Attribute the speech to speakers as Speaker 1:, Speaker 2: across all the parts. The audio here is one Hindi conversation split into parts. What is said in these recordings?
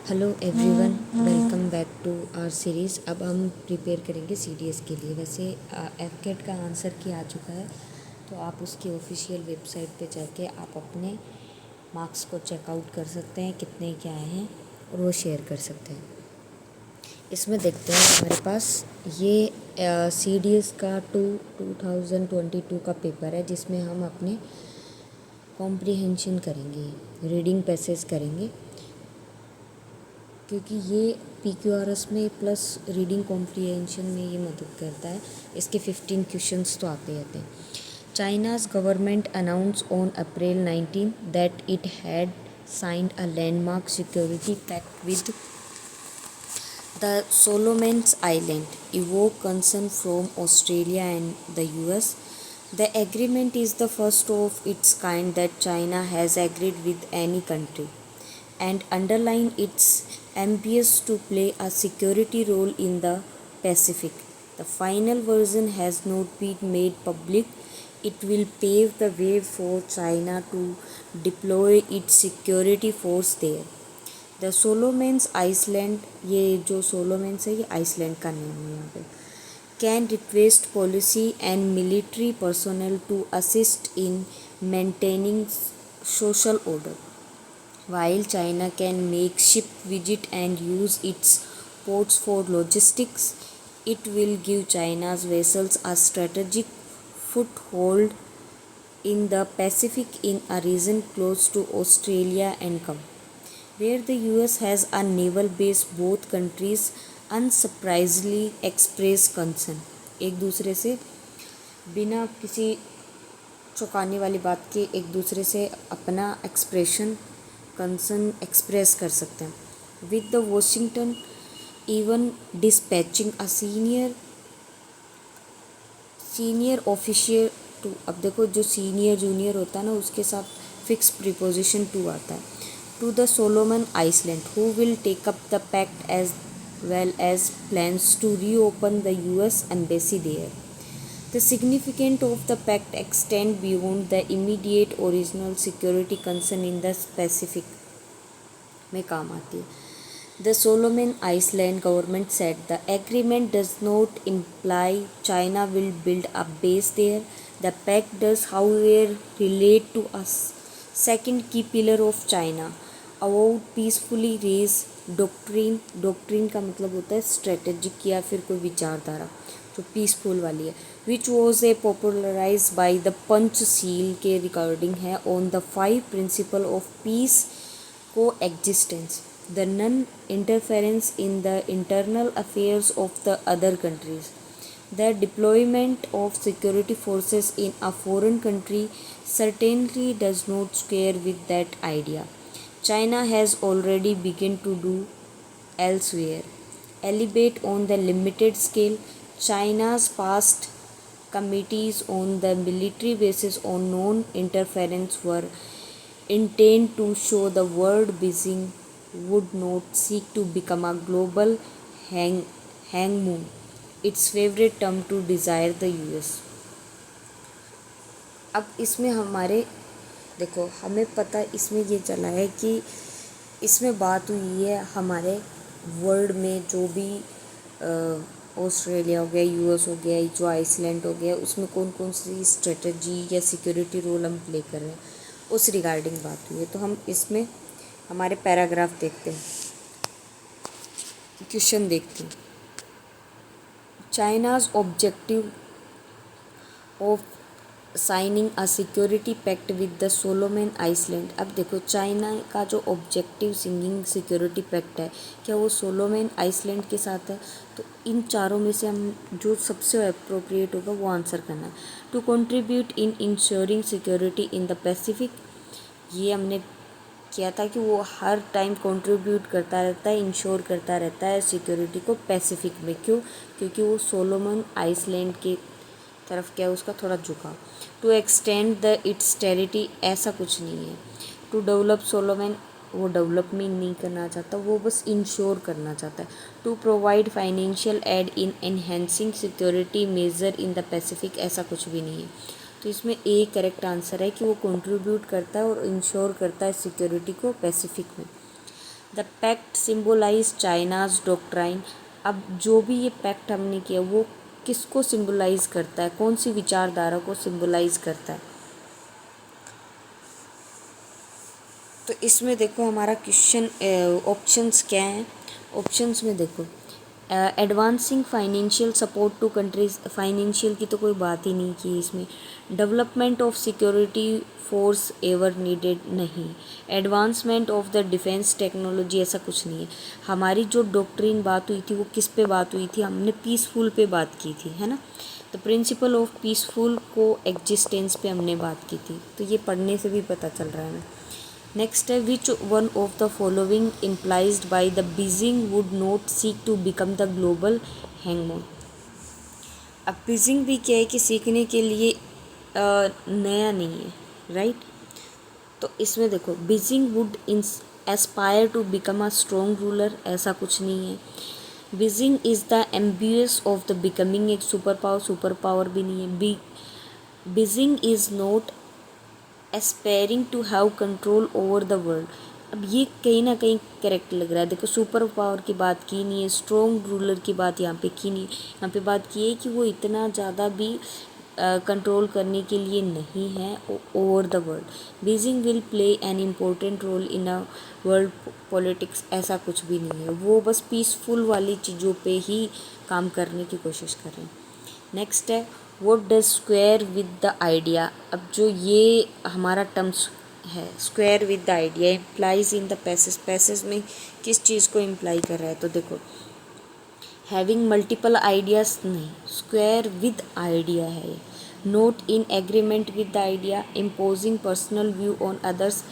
Speaker 1: Hello everyone, welcome back to our series. अब हम प्रिपेयर करेंगे सीडीएस के लिए। वैसे एफकेट का आंसर की आ चुका है, तो आप उसकी ऑफिशियल वेबसाइट पे जाके आप अपने मार्क्स को चेकआउट कर सकते हैं, कितने क्या आए हैं, और वो शेयर कर सकते हैं। इसमें देखते हैं हमारे पास ये सीडीएस का 2022 का पेपर है, जिसमें हम अपने कॉम्प्रिहेंशन करेंगे, रीडिंग पैसेज करेंगे, क्योंकि ये PQRS में प्लस रीडिंग कॉम्प्रिहेंशन में ये मदद करता है। इसके 15 क्वेश्चंस तो आते रहते हैं। China's government announce on April 19 that it had signed a landmark security pact with the Solomons Islands, evoke concern from Australia and the US. The agreement is the first of its kind that China has agreed with any country, and underline its ambitions to play a security role in the Pacific. The final version has not been made public. It will pave the way for China to deploy its security force there. The Solomons Island, ये जो सोलोमेंस है ये आइसलैंड का नाम है यहाँ पे, can request policy and military personal to assist in maintaining social order, while China can make ship visit and use its ports for logistics. It will give China's vessels a strategic foothold in the Pacific in a region close to Australia and Guam, where the US has a naval base. Both countries unsurprisingly express concern, एक दूसरे से बिना किसी चौंकाने वाली बात के एक दूसरे से अपना कंसर्न एक्सप्रेस कर सकते हैं। With the Washington even dispatching a senior official to, अब देखो जो सीनियर जूनियर होता है ना, उसके साथ फिक्स प्रीपोजिशन टू आता है, to the Solomon Island, who will take up the pact as well as plans to reopen the US embassy there. The significance of the pact extends beyond the immediate original security concern in the Pacific में काम आती है। The Solomon Island government said the agreement does not imply China will build a base there. The pact does, however, relate to a second key pillar of China about peacefully raise doctrine. Doctrine का मतलब होता है स्ट्रेटेजिक या फिर कोई विचारधारा जो पीसफुल वाली है, which was a popularize by the Panchsheel के रिकॉर्डिंग है on the 5 principle of peace coexistence, the non interference in the internal affairs of the other countries, the deployment of security forces in a foreign country certainly does not square with that idea. China has already begun to do elsewhere, albeit on the limited scale. China's past committees on the military bases on non-interference were intended to show the world Beijing would not seek to become a global hangmoon, its favorite term to desire the US. अब इसमें हमारे देखो, हमें पता इसमें ये चला है कि इसमें बात हुई है हमारे वर्ल्ड में जो भी ऑस्ट्रेलिया हो गया, यूएस हो गया, जो आइसलैंड हो गया, उसमें कौन कौन सी स्ट्रेटजी या सिक्योरिटी रोल हम प्ले कर रहे हैं, उस रिगार्डिंग बात हुई है। तो हम इसमें हमारे पैराग्राफ देखते हैं, क्वेश्चन देखते हैं। China's objective of signing a security pact with the Solomon Island. अब देखो, चाइना का जो ऑब्जेक्टिव सिंगिंग सिक्योरिटी पैक्ट है, क्या वो सोलोमन आइसलैंड के साथ है? तो इन चारों में से हम जो सबसे अप्रोप्रिएट होगा वो आंसर करना है। To contribute in insuring security in the Pacific, ये हमने किया था कि वो हर टाइम कंट्रीब्यूट करता रहता है, इंश्योर करता रहता है सिक्योरिटी को पैसिफिक में। क्यों? क्योंकि वो सोलोमन आइसलैंड के तरफ क्या है उसका थोड़ा झुकाव। To extend the its territory, ऐसा कुछ नहीं है। टू डेवलप सोलोमन, वो डेवलपमेंट नहीं करना चाहता, वो बस इंश्योर करना चाहता है। To provide financial aid in enhancing security measure in the Pacific, ऐसा कुछ भी नहीं है। तो इसमें ए करेक्ट आंसर है कि वो कंट्रीब्यूट करता है और इंश्योर करता है सिक्योरिटी को पैसिफिक में। The pact symbolize China's doctrine. अब जो भी ये पैक्ट हमने किया वो किसको सिम्बोलाइज करता है, कौन सी विचारधारा को सिम्बोलाइज करता है? तो इसमें देखो हमारा क्वेश्चन ऑप्शंस क्या हैं। ऑप्शंस में देखो advancing financial support to countries, financial की तो कोई बात ही नहीं की इसमें। Development of security force ever needed, नहीं। Advancement of the defence technology, ऐसा कुछ नहीं है। हमारी जो डॉक्ट्रिन बात हुई थी वो किस पे बात हुई थी, हमने पीसफुल पे बात की थी, है ना। तो प्रिंसिपल ऑफ पीसफुल को एग्जिस्टेंस पे हमने बात की थी, तो ये पढ़ने से भी पता चल रहा है हमें। नेक्स्ट है which one of the following implied by the Beijing would not seek to become the global hangman. अब बीजिंग भी क्या है कि सीखने के लिए नया नहीं है, राइट। तो इसमें देखो Beijing would aspire to become a strong ruler, ऐसा कुछ नहीं है। Beijing is the ambitious of the becoming एक सुपर पावर भी नहीं है। Beijing is not aspiring to have control over the world. अब ये कहीं ना कहीं करेक्ट लग रहा है। देखो सुपर पावर की बात की नहीं है, स्ट्रॉन्ग रूलर की बात यहाँ पे की नहीं, यहाँ पे बात की है कि वो इतना ज़्यादा भी कंट्रोल करने के लिए नहीं है over the world. Beijing will play an important role in a world politics, ऐसा कुछ भी नहीं है। वो बस पीसफुल वाली चीज़ों पे ही काम करने की कोशिश कर रहे हैं। नेक्स्ट है what does square with the idea. अब जो ये हमारा टर्म्स है square with the idea implies in the passage, passage में किस चीज़ को इम्प्लाई कर रहा है? तो देखो हैविंग मल्टीपल आइडियाज़ नहीं, स्क्वायर विद आइडिया है ये। Note in agreement with the idea, imposing personal view on others,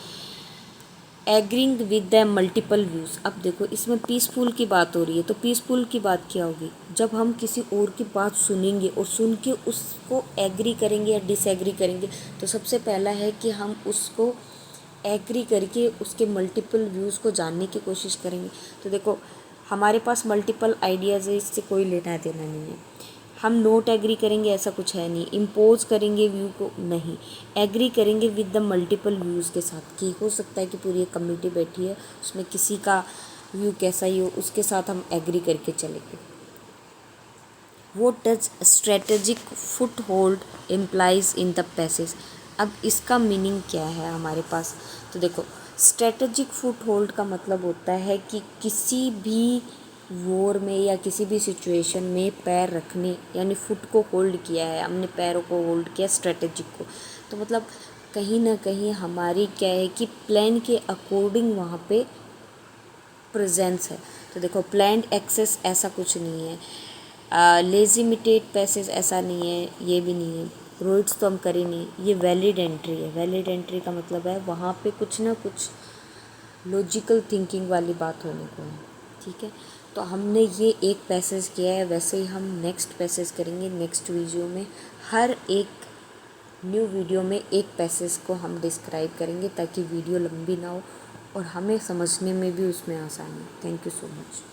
Speaker 1: agreeing with the multiple views. अब देखो इसमें पीसफुल की बात हो रही है, तो पीसफुल की बात क्या होगी? जब हम किसी और की बात सुनेंगे और सुन के उसको एग्री करेंगे या डिसएग्री करेंगे, तो सबसे पहला है कि हम उसको एग्री करके उसके मल्टीपल व्यूज़ को जानने की कोशिश करेंगे। तो देखो हमारे पास मल्टीपल आइडियाज़ है, इससे कोई लेना देना नहीं है। हम नोट एग्री करेंगे ऐसा कुछ है नहीं, इम्पोज करेंगे व्यू को नहीं, एग्री करेंगे विद द मल्टीपल व्यूज़ के साथ। कि हो सकता है कि पूरी एक कम्युनिटी बैठी है, उसमें किसी का व्यू कैसा ही हो, उसके साथ हम एग्री करके चलेंगे। What does strategic foot hold implies in the passage. अब इसका मीनिंग क्या है हमारे पास? तो देखो स्ट्रेटेजिक फुट होल्ड का मतलब होता है कि किसी भी वॉर में या किसी भी सिचुएशन में पैर रखने, यानी फुट को होल्ड किया है हमने, पैरों को होल्ड किया स्ट्रेटेजिक को। तो मतलब कहीं ना कहीं हमारी क्या है कि प्लान के अकॉर्डिंग वहाँ पे प्रेजेंस है। तो देखो प्लान्ड एक्सेस ऐसा कुछ नहीं है, लेजिमिटेड पैसेज ऐसा नहीं है, ये भी नहीं है, रोड्स तो हम कर ही नहीं, ये वैलिड एंट्री है। वैलिड एंट्री का मतलब है वहाँ पे कुछ ना कुछ लॉजिकल थिंकिंग वाली बात होने को है, ठीक है। तो हमने ये एक पैसेज किया है, वैसे ही हम नेक्स्ट पैसेज करेंगे नेक्स्ट वीडियो में। हर एक न्यू वीडियो में एक पैसेज को हम डिस्क्राइब करेंगे ताकि वीडियो लंबी ना हो और हमें समझने में भी उसमें आसानी। Thank you so much.